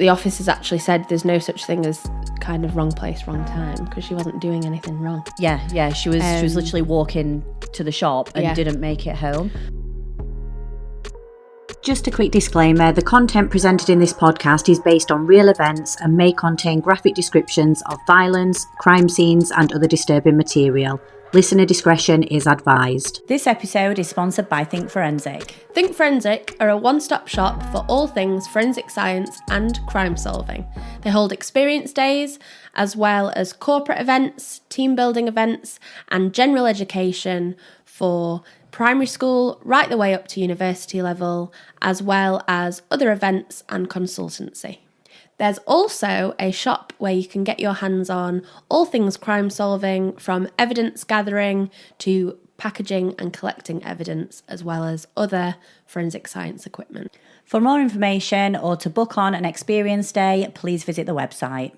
the officers actually said there's no such thing as kind of wrong place, wrong time, because she wasn't doing anything wrong. Yeah, she was literally walking to the shop and didn't make it home. Just a quick disclaimer, the content presented in this podcast is based on real events and may contain graphic descriptions of violence, crime scenes and other disturbing material. Listener discretion is advised. This episode is sponsored by Think Forensic. Think Forensic are a one-stop shop for all things forensic science and crime solving. They hold experience days, as well as corporate events, team building events, and general education for primary school right the way up to university level, as well as other events and consultancy. There's also a shop where you can get your hands on all things crime solving, from evidence gathering to packaging and collecting evidence, as well as other forensic science equipment. For more information or to book on an experience day, please visit the website.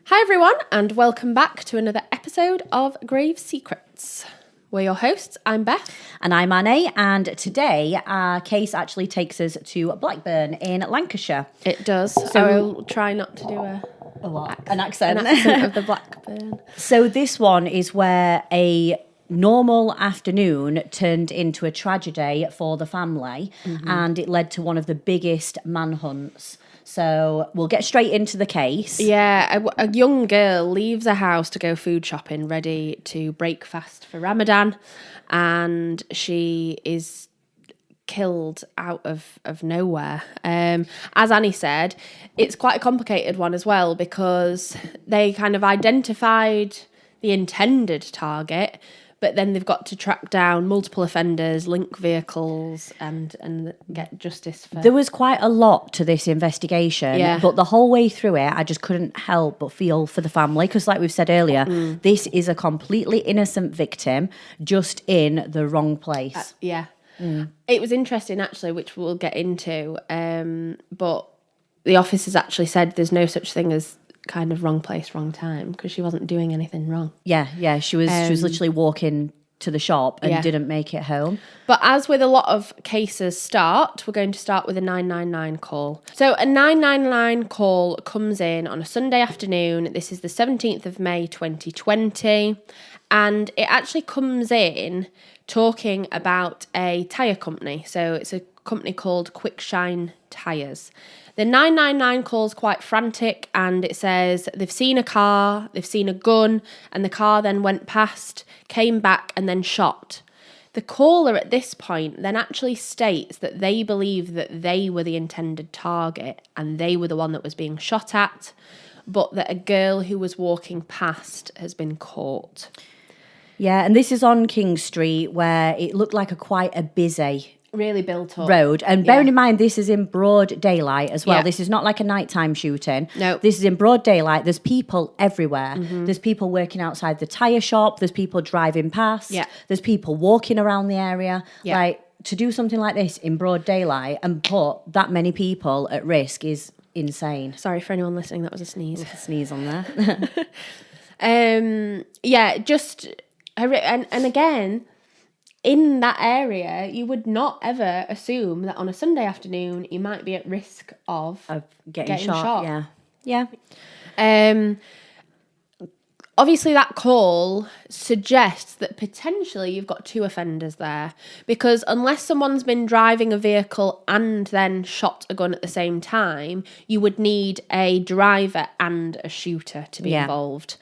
Hi everyone, and welcome back to another episode of Grave Secrets. We're your hosts. I'm Beth. And I'm Annie, and today our case actually takes us to Blackburn in Lancashire. It does. So I will try not to do an accent. An accent of the Blackburn. So this one is where a normal afternoon turned into a tragedy for the family, and it led to one of the biggest manhunts. So we'll get straight into the case. Yeah, a young girl leaves her house to go food shopping, ready to break fast for Ramadan, and she is killed out of nowhere. As Annie said, it's quite a complicated one as well, because they kind of identified the intended target, but then they've got to track down multiple offenders, link vehicles, and get justice for... There was quite a lot to this investigation, but the whole way through it, I just couldn't help but feel for the family, because like we've said earlier, this is a completely innocent victim, just in the wrong place. It was interesting, actually, which we'll get into, but the officers actually said there's no such thing as kind of wrong place, wrong time, because she wasn't doing anything wrong. Yeah, she was literally walking to the shop and didn't make it home. But as with a lot of cases we're going to start with a 999 call. So a 999 call comes in on a Sunday afternoon. This is the 17th of May 2020, and it actually comes in talking about a tyre company. So it's a company called Quickshine Tyres. The 999 call's quite frantic, and it says they've seen a car, they've seen a gun, and the car then went past, came back, and then shot. The caller at this point then actually states that they believe that they were the intended target and they were the one that was being shot at, but that a girl who was walking past has been caught. Yeah, and this is on King Street, where it looked like quite a busy really built up road, and bearing in mind this is in broad daylight as well. Yeah. This is not like a nighttime shooting. No, this is in broad daylight. There's people everywhere. There's people working outside the tyre shop. There's people driving past. There's people walking around the area. Like, to do something like this in broad daylight and put that many people at risk is insane. Sorry for anyone listening, that was a sneeze. A sneeze on there. Just and again, in that area, you would not ever assume that on a Sunday afternoon you might be at risk of getting shot. Yeah. Obviously, that call suggests that potentially you've got two offenders there, because unless someone's been driving a vehicle and then shot a gun at the same time, you would need a driver and a shooter to be involved.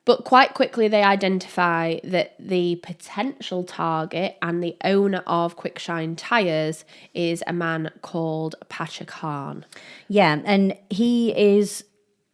But quite quickly they identify that the potential target and the owner of Quickshine Tyres is a man called Pacha Khan. Yeah, and he is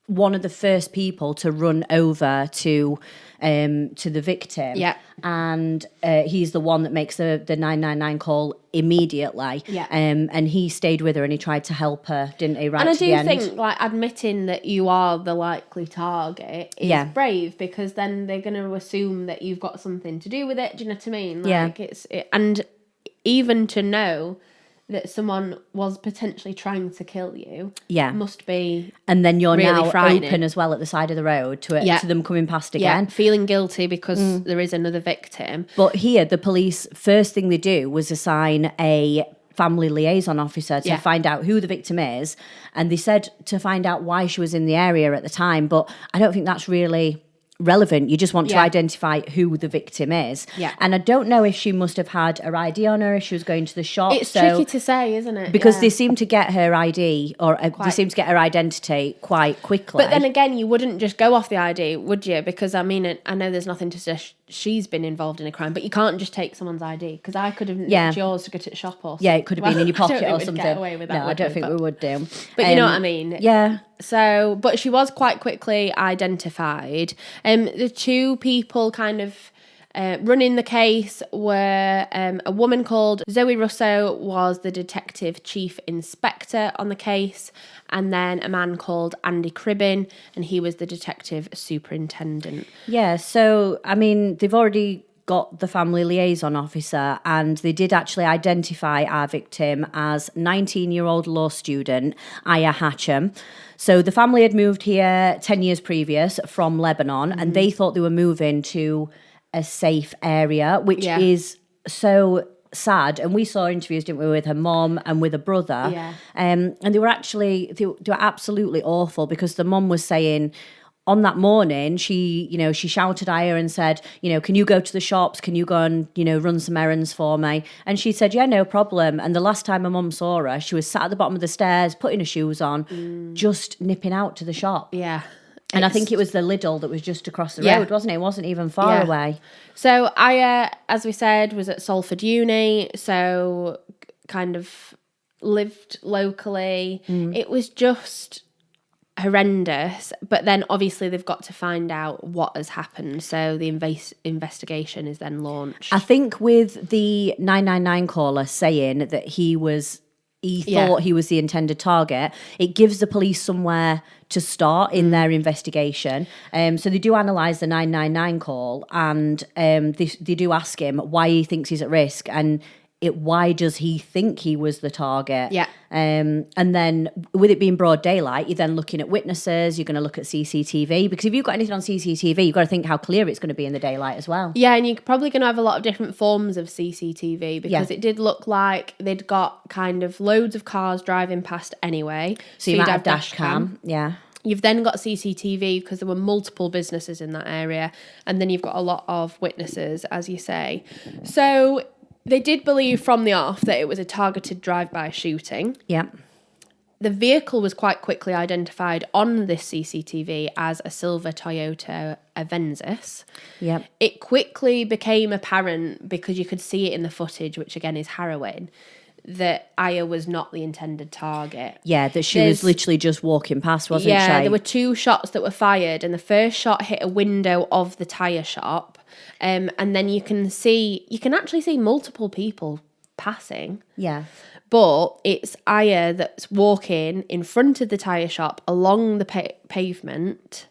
one of the first people to run over to the victim. Yeah. And he's the one that makes the 999 call immediately. Yeah. And he stayed with her and he tried to help her, didn't he, right to the end? And I do think, like, admitting that you are the likely target is brave, because then they're going to assume that you've got something to do with it. Do you know what I mean? Like, and even to know that someone was potentially trying to kill you must be and then you're really now frightening. Open as well at the side of the road to them coming past again. Feeling guilty because there is another victim. But here, the police, first thing they do was assign a family liaison officer to find out who the victim is. And they said to find out why she was in the area at the time. But I don't think that's really relevant. You just want to identify who the victim is. Yeah. And I don't know if she must have had her ID on her, if she was going to the shop. It's tricky to say, isn't it? Because they seem to get her ID, or they seem to get her identity quite quickly. But then again, you wouldn't just go off the ID, would you? Because, I mean, I know there's nothing to suggest she's been involved in a crime, but you can't just take someone's ID, because I could have nicked yours to go to the shop or something. Yeah, it could have been in your pocket or something. Get away with that, no, I don't think we would do. But you know what I mean? Yeah. So, but she was quite quickly identified. The two people kind of running the case were a woman called Zoe Russo, was the detective chief inspector on the case, and then a man called Andy Cribbin, and he was the detective superintendent. Yeah, so, I mean, they've already got the family liaison officer, and they did actually identify our victim as 19-year-old law student Aya Hachem. So the family had moved here 10 years previous from Lebanon, and they thought they were moving to a safe area, which is so sad. And we saw interviews, didn't we, with her mom and with her brother. Yeah. And they were actually, they were absolutely awful, because the mom was saying, on that morning, she shouted at her and said, can you go to the shops? Can you go and, run some errands for me? And she said, yeah, no problem. And the last time my mum saw her, she was sat at the bottom of the stairs, putting her shoes on, just nipping out to the shop. Yeah. And I think it was the Lidl that was just across the road, wasn't it? It wasn't even far away. So Aya, as we said, was at Salford Uni, so kind of lived locally. It was just horrendous, but then obviously they've got to find out what has happened, so the investigation is then launched. I think with the 999 caller saying that he thought he was the intended target, it gives the police somewhere to start in their investigation. So they do analyse the 999 call, and they do ask him why he thinks he's at risk, and why does he think he was the target? Yeah. And then with it being broad daylight, you're then looking at witnesses, you're going to look at CCTV, because if you've got anything on CCTV, you've got to think how clear it's going to be in the daylight as well. Yeah, and you're probably going to have a lot of different forms of CCTV, because it did look like they'd got kind of loads of cars driving past anyway. So you might have dash cam. Yeah. You've then got CCTV, because there were multiple businesses in that area, and then you've got a lot of witnesses, as you say. So they did believe from the off that it was a targeted drive-by shooting. Yeah. The vehicle was quite quickly identified on this CCTV as a silver Toyota Avensis. Yep. It quickly became apparent, because you could see it in the footage, which again is harrowing, that Aya was not the intended target. Yeah, that she was literally just walking past, wasn't she? Yeah, there were two shots that were fired, and the first shot hit a window of the tyre shop. And then you can actually see multiple people passing. Yeah. But it's Aya that's walking in front of the tyre shop along the pavement,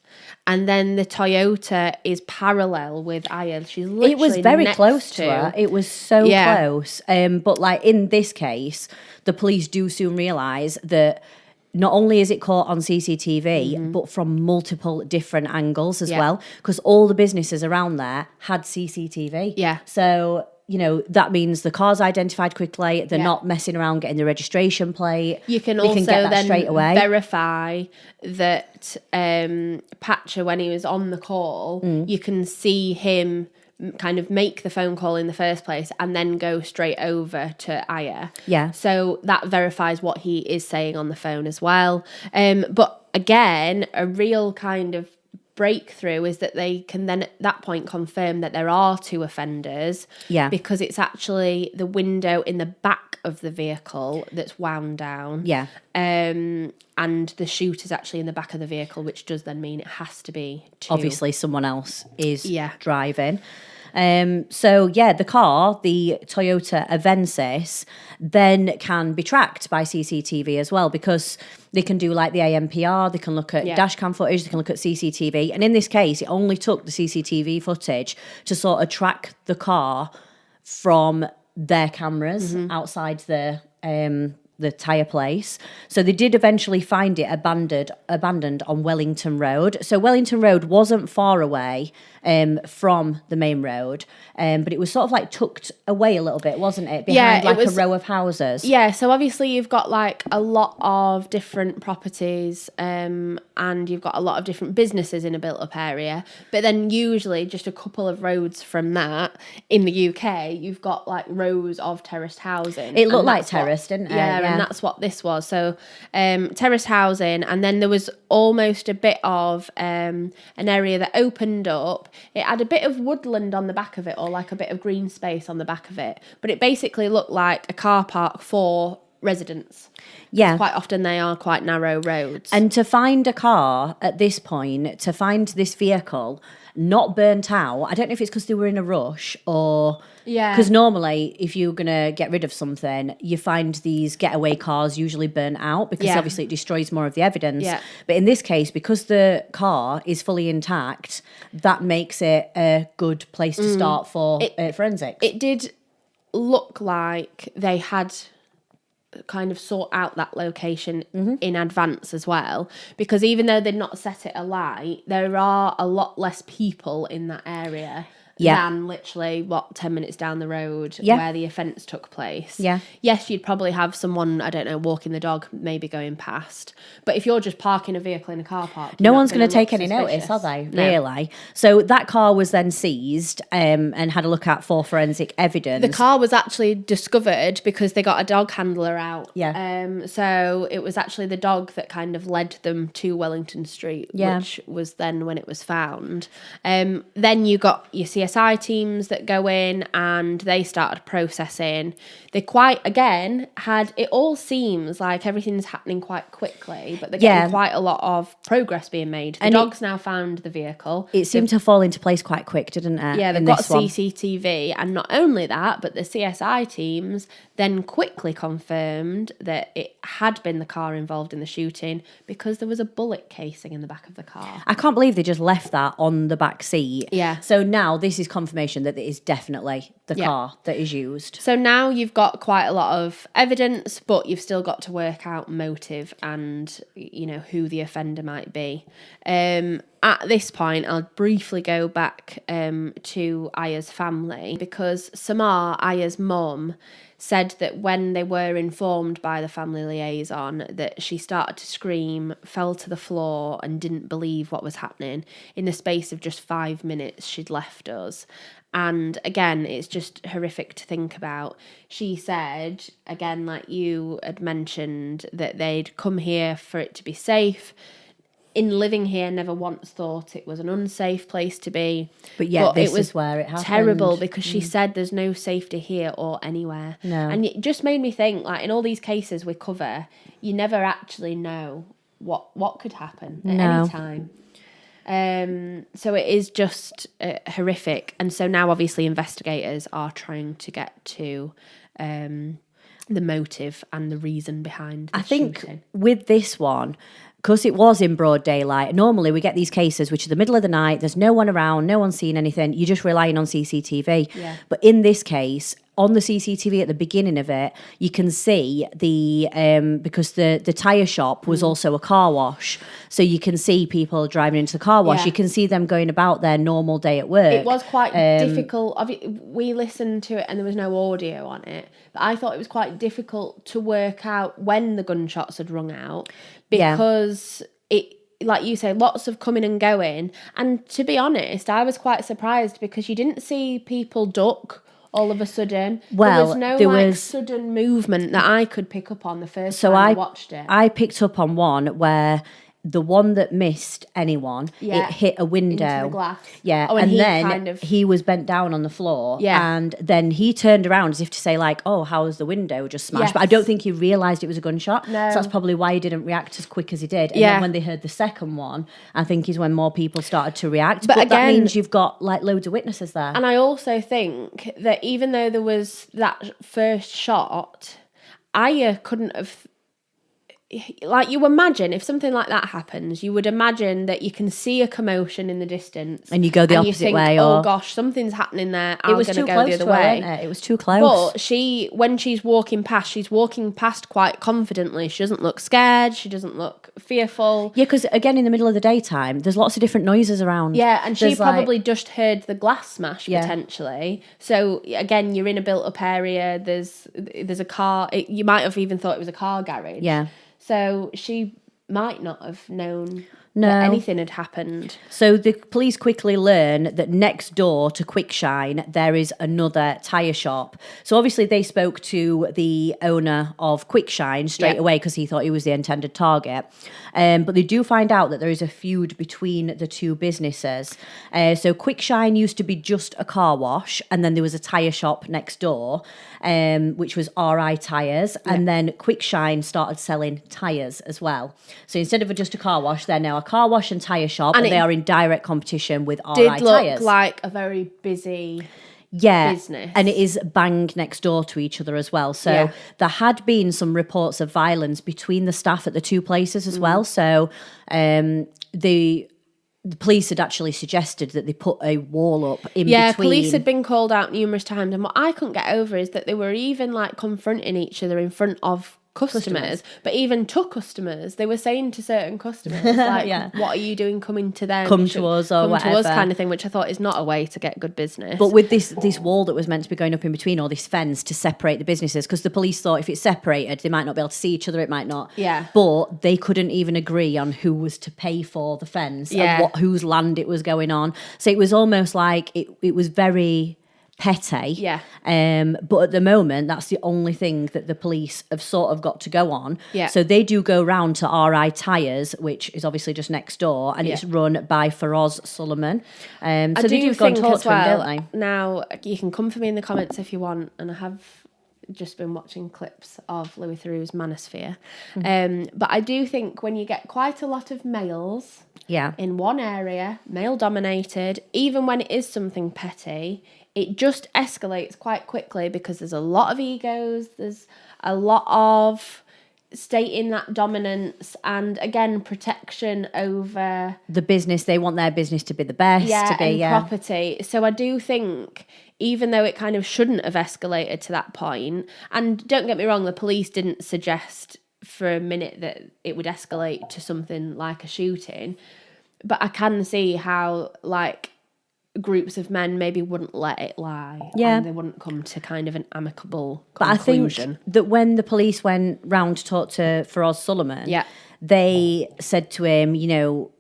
and then the Toyota is parallel with Aya. She's literally It was very close to her. It was so close. But like in this case, the police do soon realise that not only is it caught on CCTV, but from multiple different angles as well, because all the businesses around there had CCTV. Yeah. So, that means the car's identified quickly. They're not messing around getting the registration plate. You can they also can get that then straight away. verify that Patcher, when he was on the call, you can see him kind of make the phone call in the first place and then go straight over to Aya. Yeah. So that verifies what he is saying on the phone as well. But again, a real kind of breakthrough is that they can then at that point confirm that there are two offenders. Yeah. Because it's actually the window in the back of the vehicle that's wound down. Yeah. And the chute is actually in the back of the vehicle, which does then mean it has to be two. Obviously someone else is driving. The car, the Toyota Avensis, then can be tracked by CCTV as well, because they can do like the ANPR, they can look at dash cam footage, they can look at CCTV. And in this case, it only took the CCTV footage to sort of track the car from their cameras outside the the tyre place. So they did eventually find it abandoned on Wellington Road. So Wellington Road wasn't far away from the main road, but it was sort of like tucked away a little bit, wasn't it? Behind a row of houses. Yeah, so obviously you've got like a lot of different properties and you've got a lot of different businesses in a built-up area. But then usually just a couple of roads from that, in the UK, you've got like rows of terraced housing. It looked like terraced, didn't it? Yeah, and that's what this was. So terraced housing, and then there was almost a bit of an area that opened up. It had a bit of woodland on the back of it, or like a bit of green space on the back of it. But it basically looked like a car park for residents. Yeah. Quite often they are quite narrow roads. And to find a car at this point, to find this vehicle not burnt out, I don't know if it's because they were in a rush or... Yeah. Because normally, if you're going to get rid of something, you find these getaway cars usually burnt out because obviously it destroys more of the evidence. Yeah. But in this case, because the car is fully intact, that makes it a good place to start for forensics. It did look like they had kind of sought out that location in advance as well, because even though they'd not set it alight, there are a lot less people in that area than literally 10 minutes down the road where the offence took place. Yes, you'd probably have someone, I don't know, walking the dog, maybe going past, but if you're just parking a vehicle in a car park, no one's going to take any notice, are they? No. Really? So that car was then seized and had a look at for forensic evidence. The car was actually discovered because they got a dog handler out. So it was actually the dog that kind of led them to Wellington Street, which was then when it was found. Then you got your CSI teams that go in and they started processing. They it all seems like everything's happening quite quickly, but they're getting quite a lot of progress being made. The dog's now found the vehicle. It seemed to fall into place quite quick, didn't it? Yeah, they've got CCTV, and not only that, but the CSI teams then quickly confirmed that it had been the car involved in the shooting because there was a bullet casing in the back of the car. I can't believe they just left that on the back seat. Yeah. So now this is confirmation that it is definitely the car that is used. So now you've got quite a lot of evidence, but you've still got to work out motive and, who the offender might be. At this point, I'll briefly go back to Aya's family, because Samar, Aya's mum, said that when they were informed by the family liaison that she started to scream, fell to the floor and didn't believe what was happening. In the space of just 5 minutes, she'd left us. And again, it's just horrific to think about. She said, again, like you had mentioned, that they'd come here for it to be safe. In living here, never once thought it was an unsafe place to be. But this is where it happened. Terrible, because she said there's no safety here or anywhere. No. And it just made me think, like, in all these cases we cover, you never actually know what could happen at any time. So it is just horrific. And so now obviously investigators are trying to get to the motive and the reason behind the shooting. With this one, because it was in broad daylight, normally we get these cases which are the middle of the night, there's no one around, no one's seen anything, you're just relying on CCTV. Yeah. But in this case, on the CCTV at the beginning of it, you can see because the tyre shop was also a car wash, so you can see people driving into the car wash. You can see them going about their normal day at work. It was quite difficult. We listened to it and there was no audio on it, but I thought it was quite difficult to work out when the gunshots had rung out, because it, like you say, lots of coming and going. And to be honest, I was quite surprised because you didn't see people duck all of a sudden. Well, there was no sudden movement that I could pick up on the first time I watched it. I picked up on one where the one that missed anyone, it hit a window. Into the glass. Yeah, and then he was bent down on the floor. Yeah. And then he turned around as if to say, like, oh, how was the window just smashed? Yes. But I don't think he realised it was a gunshot. No. So that's probably why he didn't react as quick as he did. And then when they heard the second one, I think is when more people started to react. But again, that means you've got, like, loads of witnesses there. And I also think that even though there was that first shot, Aya couldn't have like, you imagine if something like that happens, you would imagine that you can see a commotion in the distance, and you go the and opposite you think, way. oh gosh, something's happening there. I'm going to go the other way. It was too close. But when she's walking past quite confidently. She doesn't look scared. She doesn't look fearful. Yeah, because again, in the middle of the daytime, there's lots of different noises around. Yeah, and she probably just heard the glass smash potentially. So again, you're in a built-up area. There's a car. You might have even thought it was a car garage. Yeah. So she might not have known that anything had happened. So the police quickly learn that next door to Quickshine, there is another tyre shop. So obviously they spoke to the owner of Quickshine straight away because he thought he was the intended target. But they do find out that there is a feud between the two businesses. So Quickshine used to be just a car wash, and then there was a tyre shop next door, which was RI Tyres. And then Quickshine started selling tyres as well. So instead of just a car wash, they're now a car wash and tyre shop, and they are in direct competition with RI Tyres. Did look like a very busy business. And it is bang next door to each other as well. So there had been some reports of violence between the staff at the two places as well. So the police had actually suggested that they put a wall up in between. Yeah, police had been called out numerous times, and what I couldn't get over is that they were even like confronting each other in front of customers, but even to customers, they were saying to certain customers, like, what are you doing coming to them? Come to us or whatever. Come to us kind of thing, which I thought is not a way to get good business. But with this wall that was meant to be going up in between, or this fence to separate the businesses, because the police thought if it's separated, they might not be able to see each other, it might not. Yeah. But they couldn't even agree on who was to pay for the fence and whose land it was going on. So it was almost like it was very petty. Yeah. But at the moment, that's the only thing that the police have sort of got to go on. Yeah. So they do go round to RI Tyres, which is obviously just next door, and it's run by Feroz Suleiman. So they do go and talk to him, don't they? Now, you can come for me in the comments if you want, and I have just been watching clips of Louis Theroux's Manosphere. But I do think when you get quite a lot of males in one area, male-dominated, even when it is something petty, it just escalates quite quickly because there's a lot of egos, there's a lot of stating that dominance, and again, protection over the business. They want their business to be the best, and property. So I do think, even though it kind of shouldn't have escalated to that point, and don't get me wrong, the police didn't suggest for a minute that it would escalate to something like a shooting, but I can see how, like, groups of men maybe wouldn't let it lie. And they wouldn't come to kind of an amicable conclusion. But I think that when the police went round to talk to Feroz Suleiman, they said to him, you know,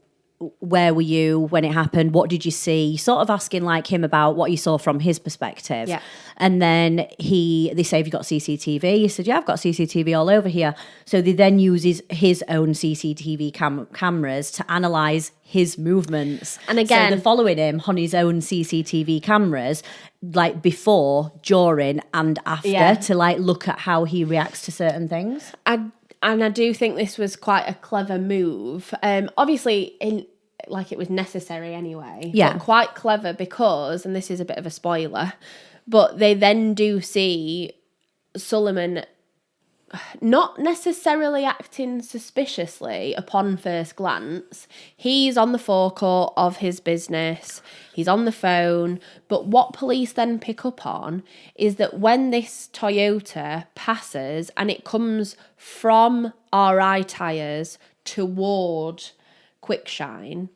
where were you when it happened? What did you see? Sort of asking like him about what he saw from his perspective. Yeah. And then they say, have you got CCTV? He said, yeah, I've got CCTV all over here. So they then uses his own CCTV cameras to analyse his movements. And again, so they're following him on his own CCTV cameras, like before, during and after, to like look at how he reacts to certain things. And I do think this was quite a clever move. Obviously, it was necessary anyway. Yeah. But quite clever because, and this is a bit of a spoiler, but they then do see Suleiman not necessarily acting suspiciously upon first glance. He's on the forecourt of his business. He's on the phone. But what police then pick up on is that when this Toyota passes and it comes from RI Tyres toward Quickshine,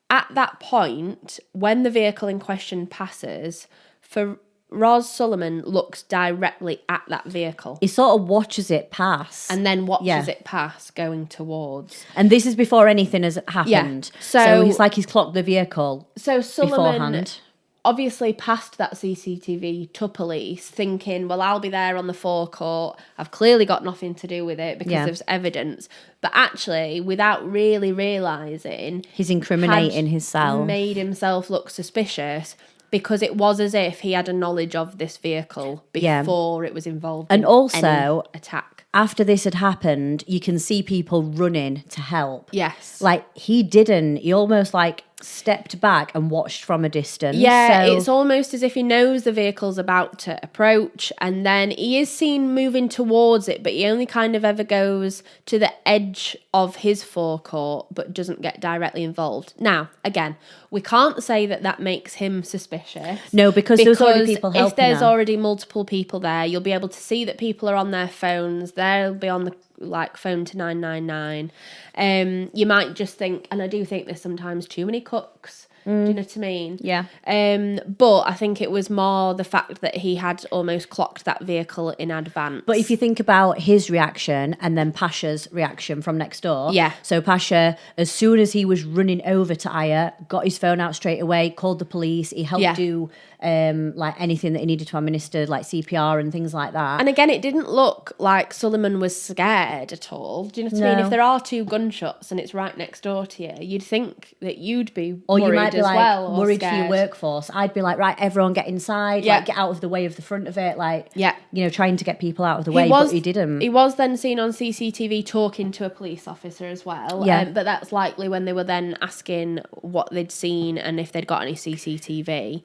at that point, when the vehicle in question passes, Feroz Suleiman looks directly at that vehicle. He sort of watches it pass. And then watches it pass going towards. And this is before anything has happened. Yeah. So it's like he's clocked the vehicle beforehand. Obviously passed that CCTV to police thinking, well, I'll be there on the forecourt. I've clearly got nothing to do with it because there's evidence. But actually, without really realising... He's incriminating himself. Made himself look suspicious because it was as if he had a knowledge of this vehicle before it was involved in any attack. After this had happened, you can see people running to help. Yes. Like, he almost like stepped back and watched from a distance. Yeah, so it's almost as if he knows the vehicle's about to approach, and then he is seen moving towards it, but he only kind of ever goes to the edge of his forecourt, but doesn't get directly involved. Now, again, we can't say that makes him suspicious. No, because there's already people helping if there's her. already multiple people there, you'll be able to see that people are on their phones. They'll be on the phone to 999. You might just think, and I do think there's sometimes too many cooks. Do you know what I mean? Yeah. But I think it was more the fact that he had almost clocked that vehicle in advance. But if you think about his reaction and then Pasha's reaction from next door. Yeah. So Pasha, as soon as he was running over to Aya, got his phone out straight away, called the police. He helped do anything that he needed to administer, like CPR and things like that. And again, it didn't look like Suleiman was scared at all. Do you know what I mean? If there are 2 gunshots and it's right next door to you, you'd think that you'd be worried you might be as like, well, or worried scared. for your workforce. I'd be like, right, everyone get inside, like get out of the way of the front of it, trying to get people out of the way, but he didn't. He was then seen on CCTV talking to a police officer as well. Yeah. But that's likely when they were then asking what they'd seen and if they'd got any CCTV.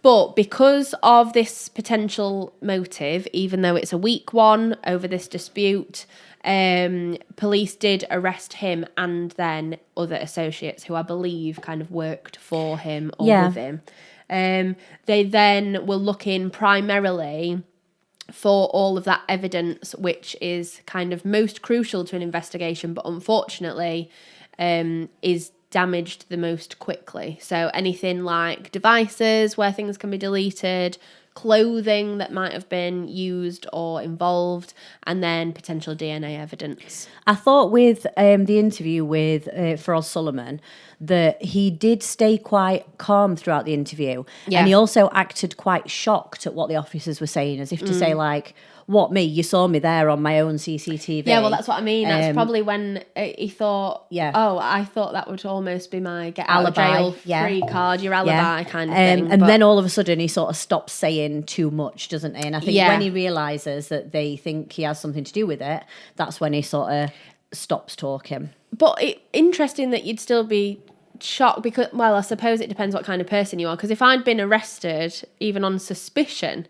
But because of this potential motive, even though it's a weak one over this dispute, police did arrest him and then other associates who I believe kind of worked for him or with him. They then were looking primarily for all of that evidence, which is kind of most crucial to an investigation, but unfortunately is damaged the most quickly. So anything like devices where things can be deleted, clothing that might have been used or involved, and then potential DNA evidence. I thought with the interview with Feroz Suleiman that he did stay quite calm throughout the interview. Yeah. And he also acted quite shocked at what the officers were saying, as if to say like, what, me? You saw me there on my own CCTV. Yeah, well, that's what I mean. That's probably when he thought, Yeah. oh, I thought that would almost be my get Alibi, out of jail free card, your alibi kind of thing. And but then all of a sudden he sort of stops saying too much, doesn't he? And I think when he realises that they think he has something to do with it, that's when he sort of stops talking. But interesting that you'd still be shocked because, well, I suppose it depends what kind of person you are. Because if I'd been arrested, even on suspicion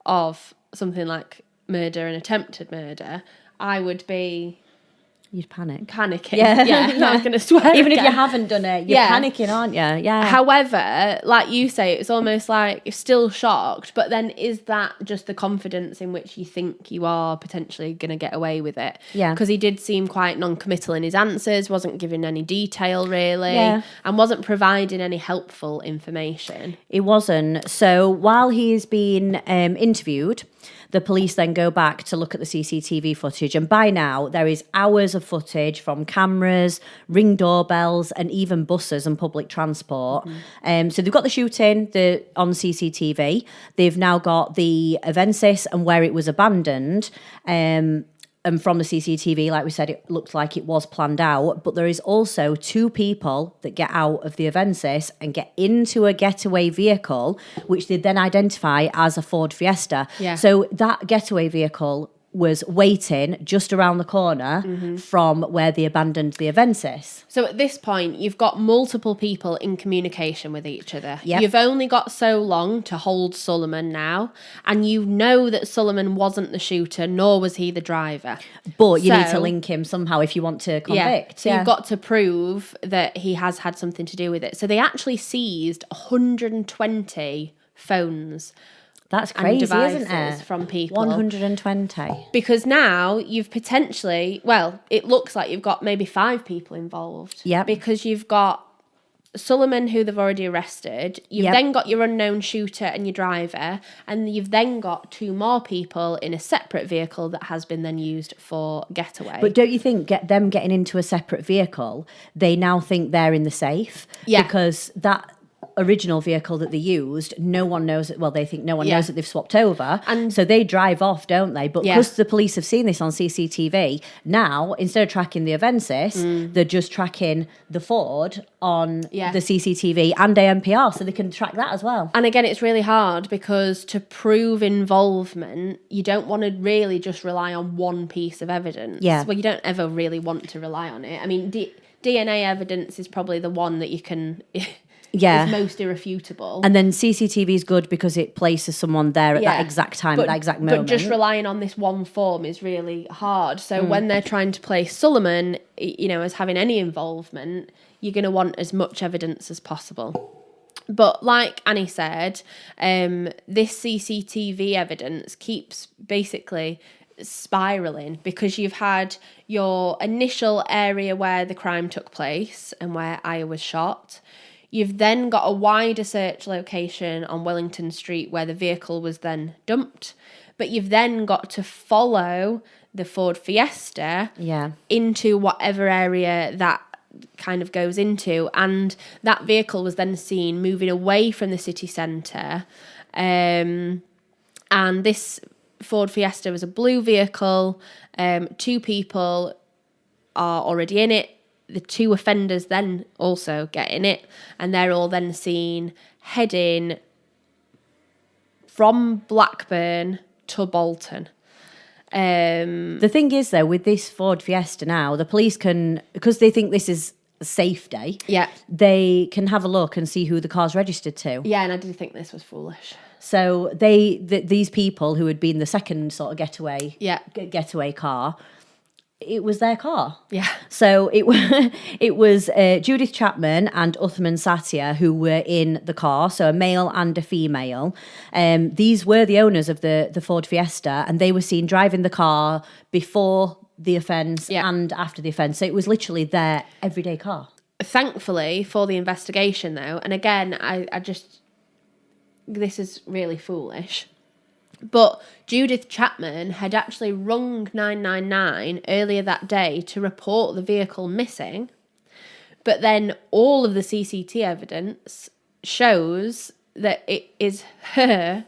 of something like murder and attempted murder, I would be... You'd panic. Panicking. Yeah. I was going to swear Even again. if you haven't done it, you're panicking, aren't you? Yeah. However, like you say, it's almost like you're still shocked, but then is that just the confidence in which you think you are potentially going to get away with it? Yeah. Because he did seem quite non-committal in his answers, wasn't giving any detail really, and wasn't providing any helpful information. He wasn't. So while he's been interviewed, the police then go back to look at the CCTV footage, and by now there is hours of footage from cameras, Ring doorbells, and even buses and public transport. So they've got the shooting on CCTV. They've now got the Avensis and where it was abandoned. And from the CCTV, like we said, it looked like it was planned out. But there is also 2 people that get out of the Avensis and get into a getaway vehicle, which they then identify as a Ford Fiesta. Yeah. So that getaway vehicle was waiting just around the corner from where they abandoned the Avensis. So at this point, you've got multiple people in communication with each other. Yep. You've only got so long to hold Suleiman now, and you know that Suleiman wasn't the shooter, nor was he the driver. But you need to link him somehow if you want to convict. So you've got to prove that he has had something to do with it. So they actually seized 120 phones. That's crazy, devices isn't it? From people. 120. Because now you've potentially, well, it looks like you've got maybe 5 people involved. Yeah. Because you've got Suleiman, who they've already arrested. You've then got your unknown shooter and your driver. And you've then got 2 more people in a separate vehicle that has been then used for getaway. But don't you think them getting into a separate vehicle, they now think they're in the safe? Yeah. Because that original vehicle that they used, no one knows, well, they think no one knows that they've swapped over. And so they drive off, don't they? But because the police have seen this on CCTV, now, instead of tracking the Avensis, they're just tracking the Ford on the CCTV and ANPR, so they can track that as well. And again, it's really hard because to prove involvement, you don't want to really just rely on one piece of evidence. Yeah. Well, you don't ever really want to rely on it. I mean, DNA evidence is probably the one that you can... is most irrefutable. And then CCTV is good because it places someone there at that exact time, at that exact moment. But just relying on this one form is really hard. So when they're trying to place Solomon, as having any involvement, you're going to want as much evidence as possible. But like Annie said, this CCTV evidence keeps basically spiraling because you've had your initial area where the crime took place and where Aya was shot. You've then got a wider search location on Wellington Street where the vehicle was then dumped. But you've then got to follow the Ford Fiesta into whatever area that kind of goes into. And that vehicle was then seen moving away from the city centre. And this Ford Fiesta was a blue vehicle. 2 people are already in it. The 2 offenders then also get in it, and they're all then seen heading from Blackburn to Bolton. The thing is, though, with this Ford Fiesta now, the police can, because they think this is a safe day, they can have a look and see who the car's registered to. Yeah, and I did think this was foolish. So these people who had been the second sort of getaway car, it was their car. Yeah. So it was Judith Chapman and Uthman Satya who were in the car, so a male and a female. These were the owners of the Ford Fiesta, and they were seen driving the car before the offence and after the offence. So it was literally their everyday car. Thankfully for the investigation, though, and again, I just... this is really foolish. But Judith Chapman had actually rung 999 earlier that day to report the vehicle missing. But then all of the CCTV evidence shows that it is her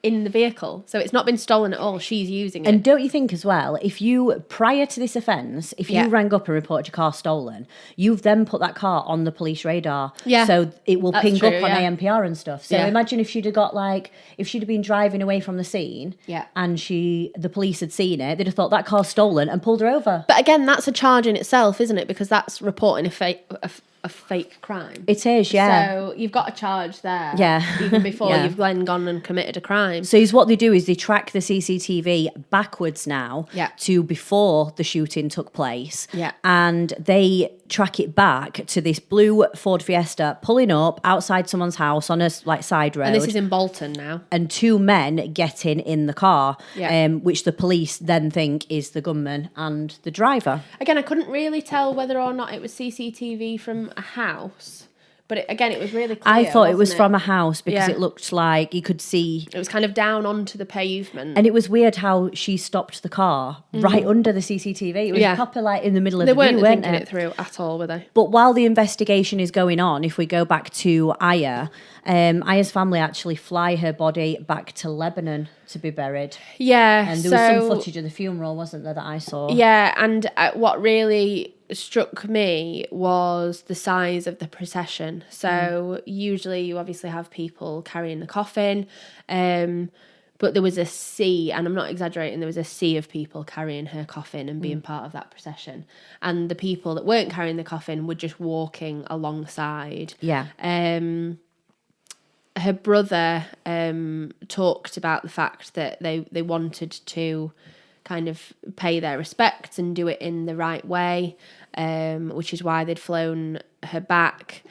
in the vehicle. So it's not been stolen at all. She's using it. And don't you think as well, if you, prior to this offence, if you rang up and reported your car stolen, you've then put that car on the police radar. Yeah. So it will ping up on ANPR and stuff. So imagine if she'd have got if she'd have been driving away from the scene and the police had seen it, they'd have thought that car's stolen and pulled her over. But again, that's a charge in itself, isn't it? Because that's reporting a fake crime. It is, yeah. So you've got a charge there. Yeah. Even before you've then gone and committed a crime. So what they do is they track the CCTV backwards now to before the shooting took place. Yeah. And they track it back to this blue Ford Fiesta pulling up outside someone's house on a side road. And this is in Bolton now. And 2 men getting in the car, which the police then think is the gunman and the driver. Again, I couldn't really tell whether or not it was CCTV from a house. But it was really clear. I thought it was from a house because it looked like you could see... It was kind of down onto the pavement. And it was weird how she stopped the car right under the CCTV. It was proper in the middle of the view, weren't thinking it through at all, were they? But while the investigation is going on, if we go back to Aya, Aya's family actually fly her body back to Lebanon to be buried. Yeah. And there was some footage of the funeral, wasn't there, that I saw? Yeah, and what really struck me was the size of the procession. So usually you obviously have people carrying the coffin, but there was a sea, and I'm not exaggerating, there was a sea of people carrying her coffin and being part of that procession. And the people that weren't carrying the coffin were just walking alongside. Yeah. Her brother talked about the fact that they wanted to kind of pay their respects and do it in the right way, which is why they'd flown her back.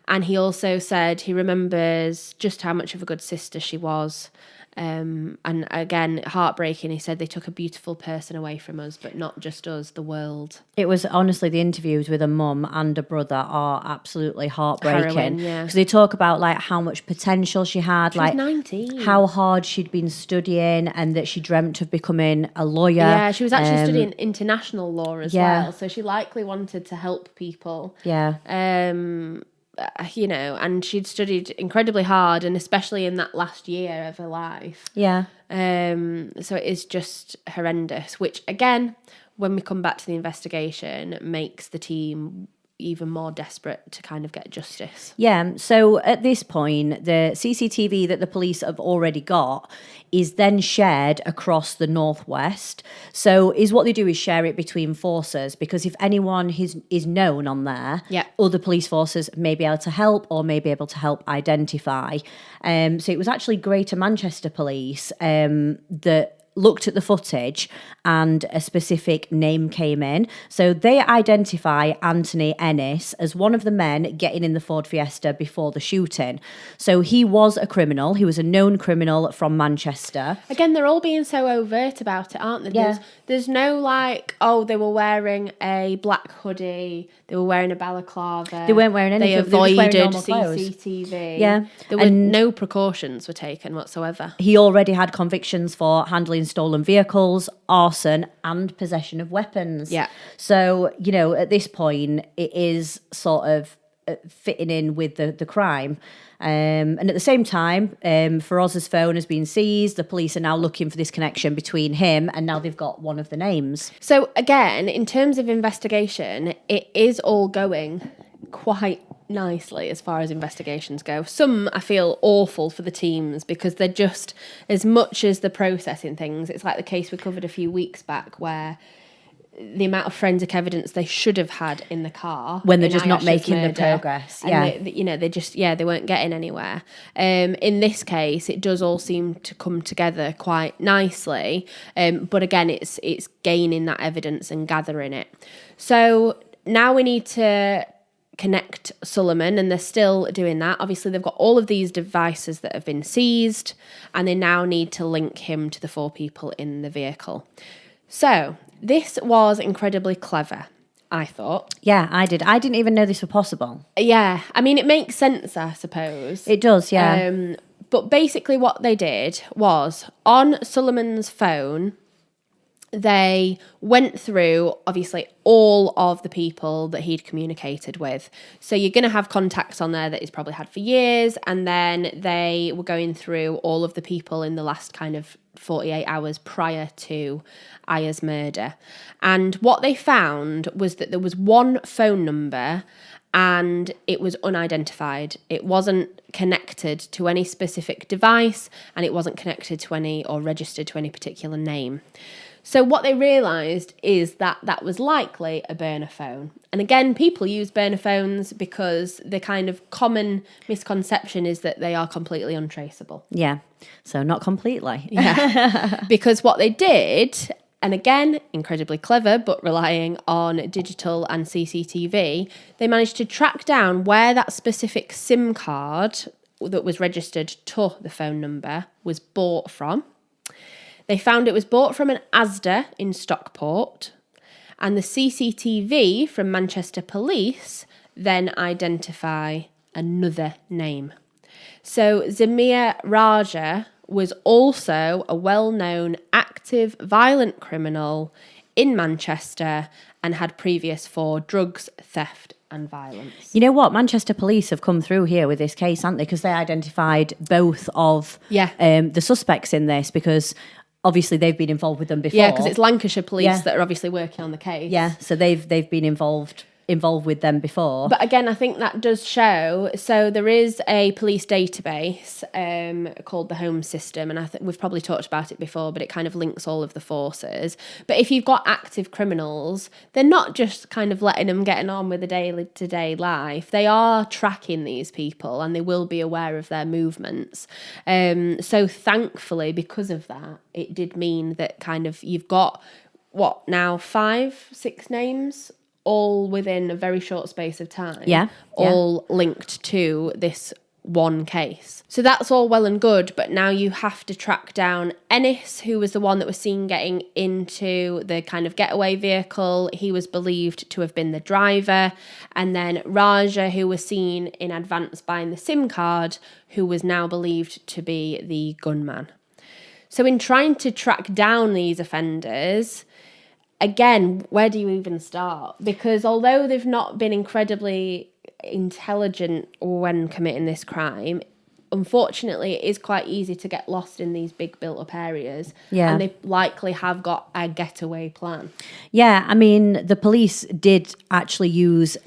And he also said he remembers just how much of a good sister she was. And again, heartbreaking. He said they took a beautiful person away from us, but not just us, the world. It was honestly, the interviews with a mum and a brother are absolutely heartbreaking. Because they talk about how much potential she had, she was 19. How hard she'd been studying, and that she dreamt of becoming a lawyer. Yeah, she was actually studying international law as well, so she likely wanted to help people. Yeah. and she'd studied incredibly hard, and especially in that last year of her life. Yeah. So it is just horrendous, which again, when we come back to the investigation, makes the team even more desperate to kind of get justice. Yeah, so at this point, the CCTV that the police have already got is then shared across the Northwest. So what they do is share it between forces, because if anyone is known on there, other police forces may be able to help or may be able to help identify. So it was actually Greater Manchester Police that looked at the footage and a specific name came in. So they identify Anthony Ennis as one of the men getting in the Ford Fiesta before the shooting. So he was a criminal. He was a known criminal from Manchester. Again, they're all being so overt about it, aren't they? Yeah. There's no they were wearing a black hoodie, they were wearing a balaclava. They weren't wearing anything. They avoided CCTV. CCTV. Yeah. There were no precautions were taken whatsoever. He already had convictions for handling stolen vehicles, arson, and possession of weapons. Yeah. So, at this point, it is sort of fitting in with the crime. And at the same time, Feroz's phone has been seized. The police are now looking for this connection between him, and now they've got one of the names. So again, in terms of investigation, it is all going quite nicely as far as investigations go. Some I feel awful for the teams, because they're just, as much as the processing things, it's like the case we covered a few weeks back where the amount of forensic evidence they should have had in the car when they're just not making the progress. Yeah. And they weren't getting anywhere. In this case, it does all seem to come together quite nicely. But again, it's gaining that evidence and gathering it. So now we need to connect Solomon, and they're still doing that. Obviously, they've got all of these devices that have been seized, and they now need to link him to the 4 people in the vehicle. So this was incredibly clever, I thought. Yeah, I did. I didn't even know this was possible. Yeah, I mean, it makes sense, I suppose. It does, yeah. But basically what they did was, on Solomon's phone, they went through, obviously, all of the people that he'd communicated with. So you're going to have contacts on there that he's probably had for years, and then they were going through all of the people in the last kind of 48 hours prior to Aya's murder. And what they found was that there was one phone number, and it was unidentified. It wasn't connected to any specific device, and it wasn't connected to any or registered to any particular name. So what they realised is that was likely a burner phone. And again, people use burner phones because the kind of common misconception is that they are completely untraceable. Yeah, so not completely. Yeah, because what they did, and again, incredibly clever, but relying on digital and CCTV, they managed to track down where that specific SIM card that was registered to the phone number was bought from. They found it was bought from an Asda in Stockport, and the CCTV from Manchester Police then identify another name. So Zamir Raja was also a well-known active violent criminal in Manchester and had previous for drugs, theft and violence. You know what? Manchester Police have come through here with this case, haven't they? Because they identified both of the suspects in this, because obviously they've been involved with them before. Yeah, because it's Lancashire Police that are obviously working on the case. Yeah, so they've been involved with them before. But again, I think that does show, so there is a police database called the Home System, and I think we've probably talked about it before, but it kind of links all of the forces. But if you've got active criminals, they're not just kind of letting them getting on with the day-to-day life. They are tracking these people, and they will be aware of their movements. So thankfully, because of that, it did mean that kind of you've got, 5-6 names all within a very short space of time, all linked to this one case. So that's all well and good, but now you have to track down Ennis, who was the one that was seen getting into the kind of getaway vehicle. He was believed to have been the driver. And then Raja, who was seen in advance buying the SIM card, who was now believed to be the gunman. So in trying to track down these offenders, again, where do you even start? Because although they've not been incredibly intelligent when committing this crime, unfortunately, it is quite easy to get lost in these big built-up areas. Yeah. And they likely have got a getaway plan. Yeah, I mean, the police did actually use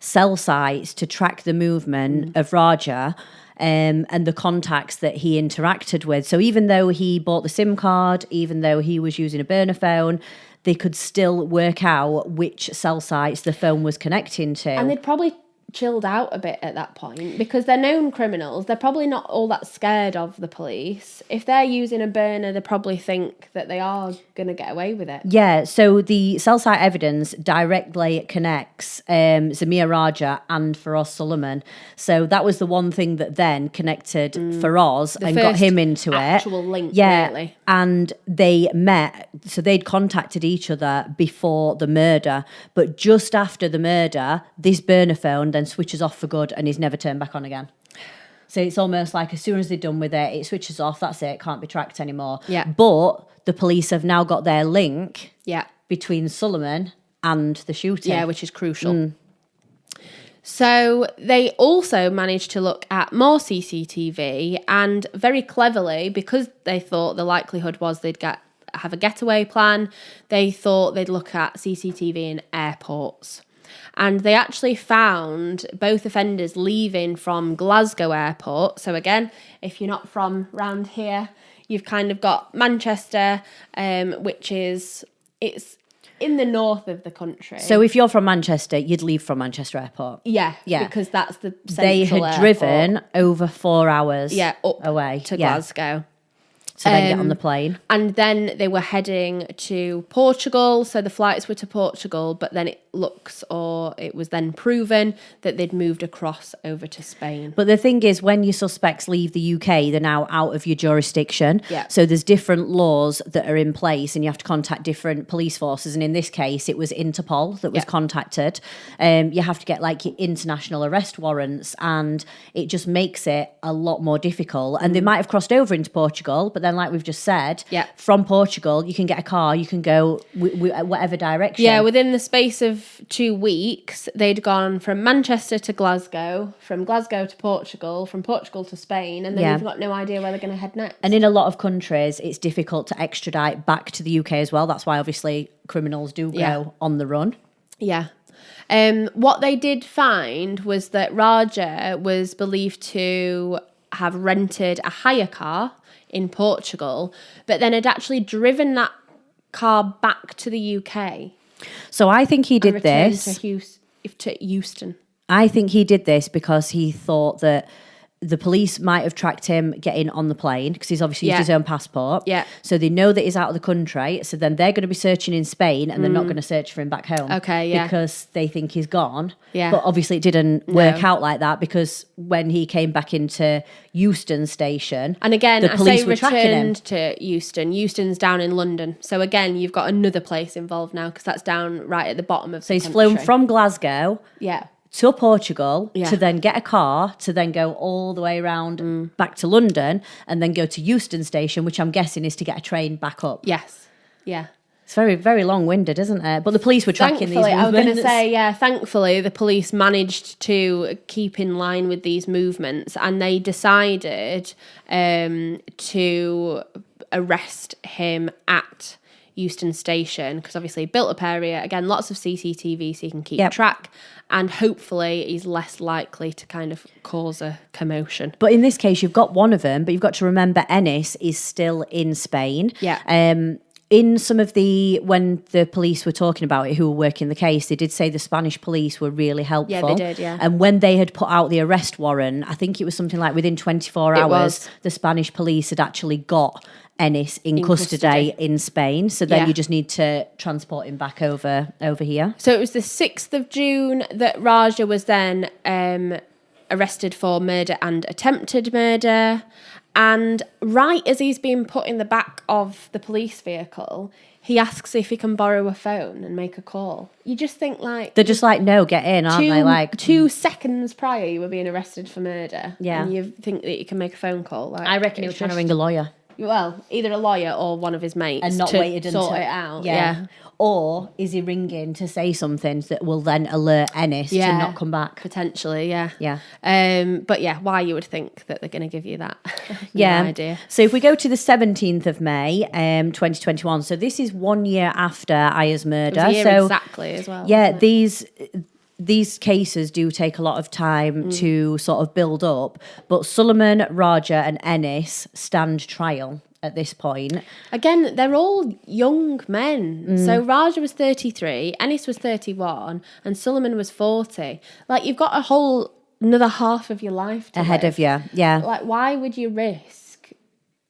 cell sites to track the movement of Raja and the contacts that he interacted with. So even though he bought the SIM card, even though he was using a burner phone, they could still work out which cell sites the phone was connecting to. And they'd probably chilled out a bit at that point because they're known criminals. They're probably not all that scared of the police. If they're using a burner, they probably think that they are going to get away with it. Yeah, so the cell site evidence directly connects Zamir Raja and Faraz Suleiman. So that was the one thing that then connected Faraz and got him into actual link, yeah, really. And they met, so they'd contacted each other before the murder, but just after the murder, this burner phone then switches off for good and is never turned back on again. So it's almost like as soon as they're done with it, it switches off, that's it, can't be tracked anymore. Yeah. But the police have now got their link Yeah. between Suleiman and the shooter. Yeah, which is crucial. So they also managed to look at more CCTV, and very cleverly, because they thought the likelihood was they'd have a getaway plan, they thought they'd look at CCTV in airports. And they actually found both offenders leaving from Glasgow Airport. So again, if you're not from round here, you've kind of got Manchester, which it's in the north of the country. So if you're from Manchester, you'd leave from Manchester Airport. Yeah, because that's the central They had airport. driven over 4 hours up away to Glasgow. So then get on the plane. And then they were heading to Portugal. So the flights were to Portugal, but then it was then proven that they'd moved across over to Spain. But the thing is, when your suspects leave the UK, they're now out of your jurisdiction. Yeah. So there's different laws that are in place and you have to contact different police forces. And in this case, it was Interpol that was contacted. You have to get like your international arrest warrants, and it just makes it a lot more difficult. And they might have crossed over into Portugal, but then like we've just said, from Portugal, you can get a car, you can go whatever direction. Yeah, within the space of 2 weeks, they'd gone from Manchester to Glasgow, from Glasgow to Portugal, from Portugal to Spain, and then you've got no idea where they're going to head next. And in a lot of countries, it's difficult to extradite back to the UK as well. That's why obviously criminals do go on the run. Yeah. What they did find was that Raja was believed to have rented a hire car in Portugal, but then had actually driven that car back to the UK. So I think he did this to Euston. I think he did this because he thought that the police might have tracked him getting on the plane because he's obviously used his own passport. Yeah. So they know that he's out of the country. So then they're going to be searching in Spain and they're not going to search for him back home. Okay, yeah. Because they think he's gone. Yeah. But obviously it didn't work out like that because when he came back into Euston station, and again, the police were returned tracking him. to Euston. Euston's down in London. So again, you've got another place involved now because that's down right at the bottom of the country. So he's flown from Glasgow. Yeah. To Portugal to then get a car to then go all the way around back to London and then go to Euston station, which I'm guessing is to get a train back up. Yes. Yeah. It's very, very long-winded, isn't it? But the police were tracking these movements. I was going to say, thankfully the police managed to keep in line with these movements, and they decided to arrest him at Euston station because obviously built up area, again, lots of CCTV so you can keep track, and hopefully he's less likely to kind of cause a commotion. But in this case, you've got one of them, but you've got to remember Ennis is still in Spain. Yeah. In some of when the police were talking about it, who were working the case, they did say the Spanish police were really helpful. Yeah, they did, yeah. And when they had put out the arrest warrant, I think it was something like within 24 hours, the Spanish police had actually got Ennis in custody in Spain. So then you just need to transport him back over here. So it was the 6th of June that Raja was then arrested for murder and attempted murder. And right as he's being put in the back of the police vehicle, he asks if he can borrow a phone and make a call. You just think like... They're just like, no, get in, aren't they? Like 2 seconds prior, you were being arrested for murder. Yeah. And you think that you can make a phone call. Like, I reckon he was trying to ring a lawyer. Well, either a lawyer or one of his mates and not to waited sort until it out. Yeah. Or is he ringing to say something that will then alert Ennis to not come back? Potentially, yeah. Yeah. But yeah, why you would think that they're going to give you that? Yeah. No idea. So if we go to the 17th of May, 2021, so this is 1 year after Aya's murder. It was a year exactly as well. Yeah, these cases do take a lot of time to sort of build up, but Suleiman, Raja and Ennis stand trial at this point. Again, they're all young men. So Raja was 33, Ennis was 31, and Suleiman was 40. Like, you've got another half of your life to Ahead live. of you, yeah. Like, why would you risk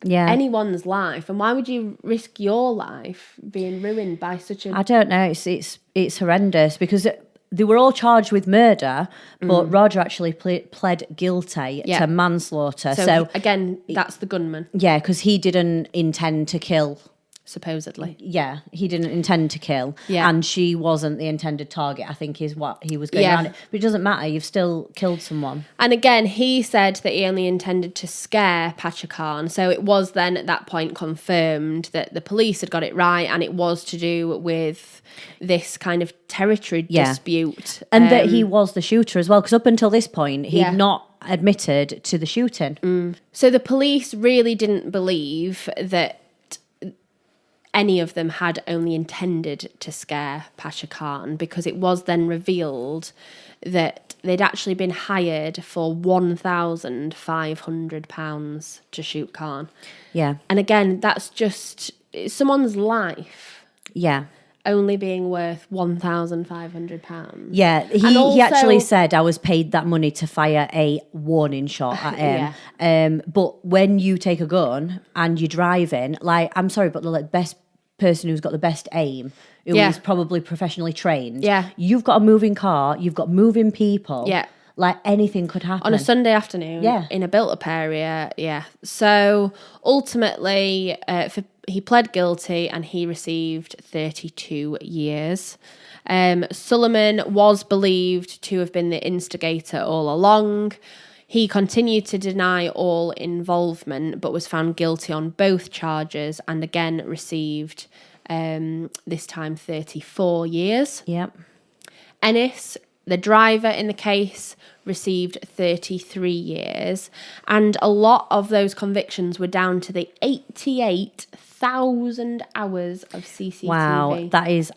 anyone's life, and why would you risk your life being ruined by such a... I don't know, it's horrendous, because they were all charged with murder, but Roger actually pled guilty to manslaughter. So again, that's the gunman. Yeah, because he didn't intend to kill. Supposedly. Yeah, he didn't intend to kill. Yeah. And she wasn't the intended target, I think is what he was going around it. But it doesn't matter, you've still killed someone. And again, he said that he only intended to scare Pacha Khan. So it was then at that point confirmed that the police had got it right, and it was to do with this kind of territory dispute. And that he was the shooter as well, because up until this point, he'd not admitted to the shooting. So the police really didn't believe that any of them had only intended to scare Pacha Khan, because it was then revealed that they'd actually been hired for £1,500 to shoot Khan. Yeah. And again, that's just someone's life. Yeah. Only being worth £1,500. Yeah, he actually said, I was paid that money to fire a warning shot at him. But when you take a gun and you're driving, like, I'm sorry, but the best person who's got the best aim, who is probably professionally trained, you've got a moving car, you've got moving people. Yeah. Like, anything could happen. On a Sunday afternoon, in a built-up area, So, ultimately, he pled guilty and he received 32 years. Suleiman was believed to have been the instigator all along. He continued to deny all involvement, but was found guilty on both charges and again received, this time, 34 years. Yep. Ennis, the driver in the case, received 33 years, and a lot of those convictions were down to the 88,000 hours of CCTV. Wow, that is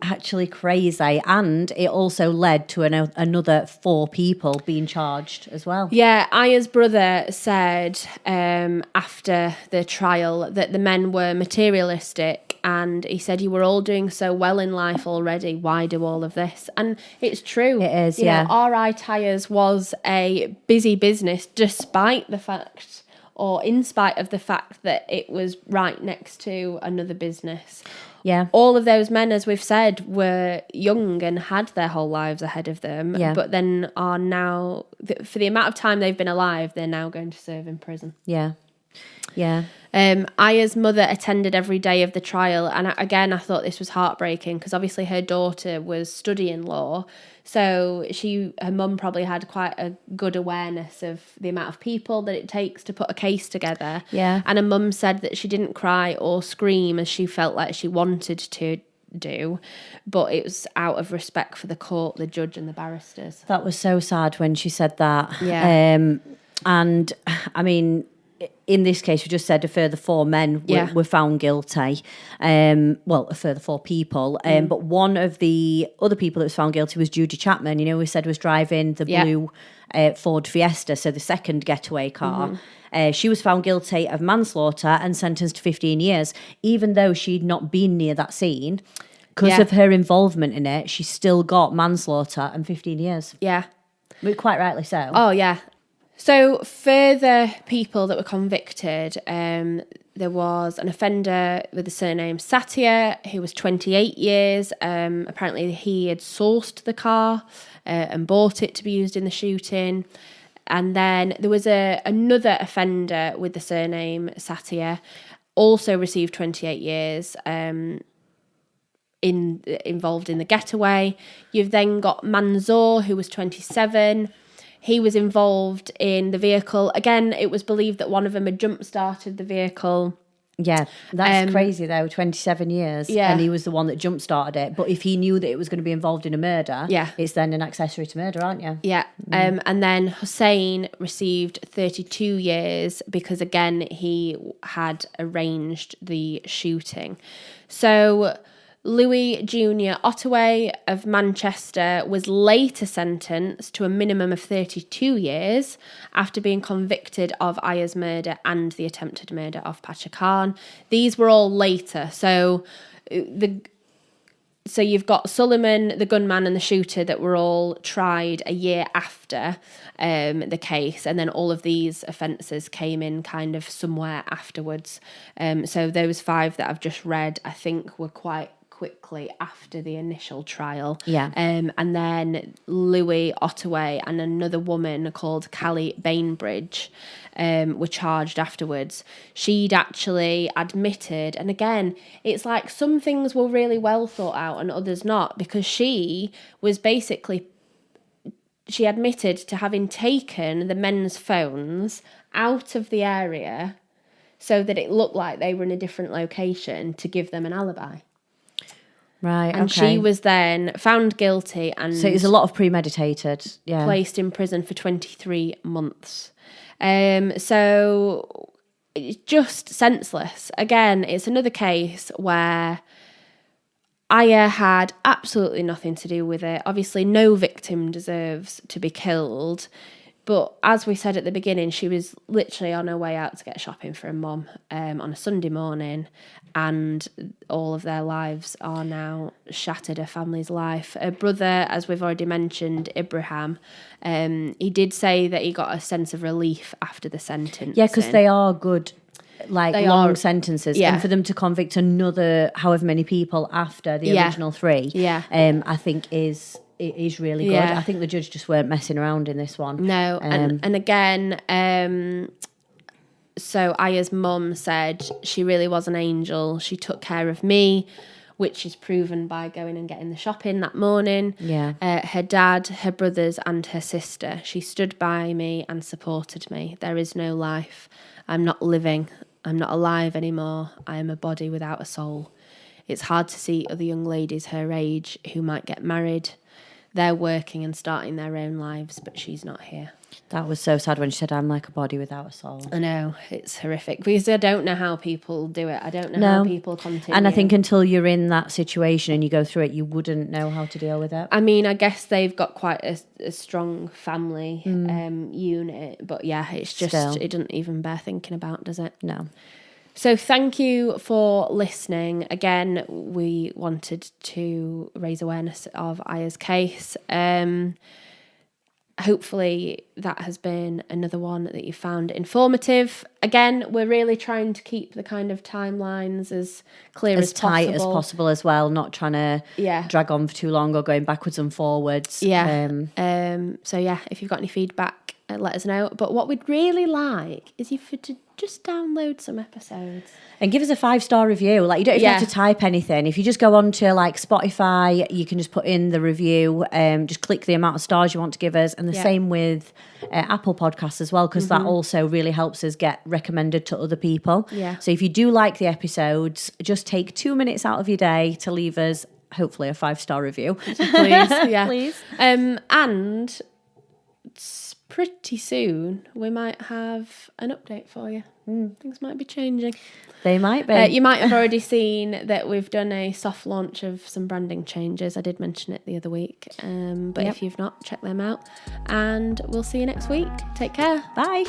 actually crazy. And it also led to another 4 people being charged as well. Yeah, Aya's brother said after the trial that the men were materialistic, and he said, you were all doing so well in life already, why do all of this? And it's true. It is, you know, RI Tyres was a busy business despite the fact, or in spite of the fact, that it was right next to another business. Yeah. All of those men, as we've said, were young and had their whole lives ahead of them, but then are now, for the amount of time they've been alive, they're now going to serve in prison. Yeah. Yeah. Aya's mother attended every day of the trial, and again, I thought this was heartbreaking, because obviously her daughter was studying law, so her mum probably had quite a good awareness of the amount of people that it takes to put a case together. Yeah. And her mum said that she didn't cry or scream as she felt like she wanted to do, but it was out of respect for the court, the judge and the barristers. That was so sad when she said that. Yeah. And I mean, in this case, we just said a further 4 men were found guilty. Well, a further 4 people. But one of the other people that was found guilty was Judy Chapman. You know, we said was driving the blue Ford Fiesta, so the second getaway car. She was found guilty of manslaughter and sentenced to 15 years, even though she'd not been near that scene. Because of her involvement in it, she still got manslaughter and 15 years. Yeah. But quite rightly so. Oh, yeah. So further people that were convicted, there was an offender with the surname Satya, who was 28 years. Apparently he had sourced the car and bought it to be used in the shooting. And then there was another offender with the surname Satya, also received 28 years, involved in the getaway. You've then got Manzoor, who was 27. he was involved in the vehicle. Again, it was believed that one of them had jump-started the vehicle. Yeah, that's crazy though, 27 years. Yeah. And he was the one that jump-started it. But if he knew that it was going to be involved in a murder, it's then an accessory to murder, aren't you? Yeah. And then Hussein received 32 years because, again, he had arranged the shooting. So Louis Jr. Ottaway of Manchester was later sentenced to a minimum of 32 years after being convicted of Aya's murder and the attempted murder of Pacha Khan. These were all later. So you've got Suleiman, the gunman and the shooter that were all tried a year after the case, and then all of these offences came in kind of somewhere afterwards. So those 5 that I've just read, I think, were quite quickly after the initial trial. Yeah. And then Louis Ottaway and another woman called Callie Bainbridge were charged afterwards. She'd actually admitted, and again, it's like some things were really well thought out and others not, because she admitted to having taken the men's phones out of the area so that it looked like they were in a different location to give them an alibi. Right, and she was then found guilty and so it was a lot of premeditated, placed in prison for 23 months. So it's just senseless. Again, it's another case where Aya had absolutely nothing to do with it. Obviously, no victim deserves to be killed. But as we said at the beginning, she was literally on her way out to get shopping for her mum on a Sunday morning, and all of their lives are now shattered, her family's life. Her brother, as we've already mentioned, Ibrahim, he did say that he got a sense of relief after the sentence. Yeah, because they are good, long sentences. Yeah. And for them to convict another however many people after the original 3, I think it is really good. Yeah. I think the judge just weren't messing around in this one. No, and again, so Aya's mum said she really was an angel. She took care of me, which is proven by going and getting the shopping that morning. Yeah. Her dad, her brothers and her sister. She stood by me and supported me. There is no life. I'm not living. I'm not alive anymore. I am a body without a soul. It's hard to see other young ladies her age who might get married. They're working and starting their own lives, but she's not here. That was so sad when she said, I'm like a body without a soul. I know, it's horrific, because I don't know how people do it. I don't know how people continue. And I think until you're in that situation and you go through it, you wouldn't know how to deal with it. I mean, I guess they've got quite a strong family unit, but yeah, it's just, it doesn't even bear thinking about, does it? No. So thank you for listening. Again, we wanted to raise awareness of Aya's case. Hopefully that has been another one that you found informative. Again, we're really trying to keep the kind of timelines as clear as possible. As tight as possible as well, not trying to drag on for too long or going backwards and forwards. Yeah. So yeah, if you've got any feedback, let us know. But what we'd really like is you to just download some episodes. And give us a 5-star review. Like, you don't even have to type anything. If you just go on to like Spotify, you can just put in the review, just click the amount of stars you want to give us. And the same with Apple Podcasts as well, because that also really helps us get recommended to other people. Yeah. So if you do like the episodes, just take 2 minutes out of your day to leave us hopefully a 5-star review. Please, yeah. Please. And pretty soon we might have an update for you. Things might be changing. They might be. You might have already seen that we've done a soft launch of some branding changes. I did mention it the other week. But if you've not, check them out. And we'll see you next week. Take care. Bye.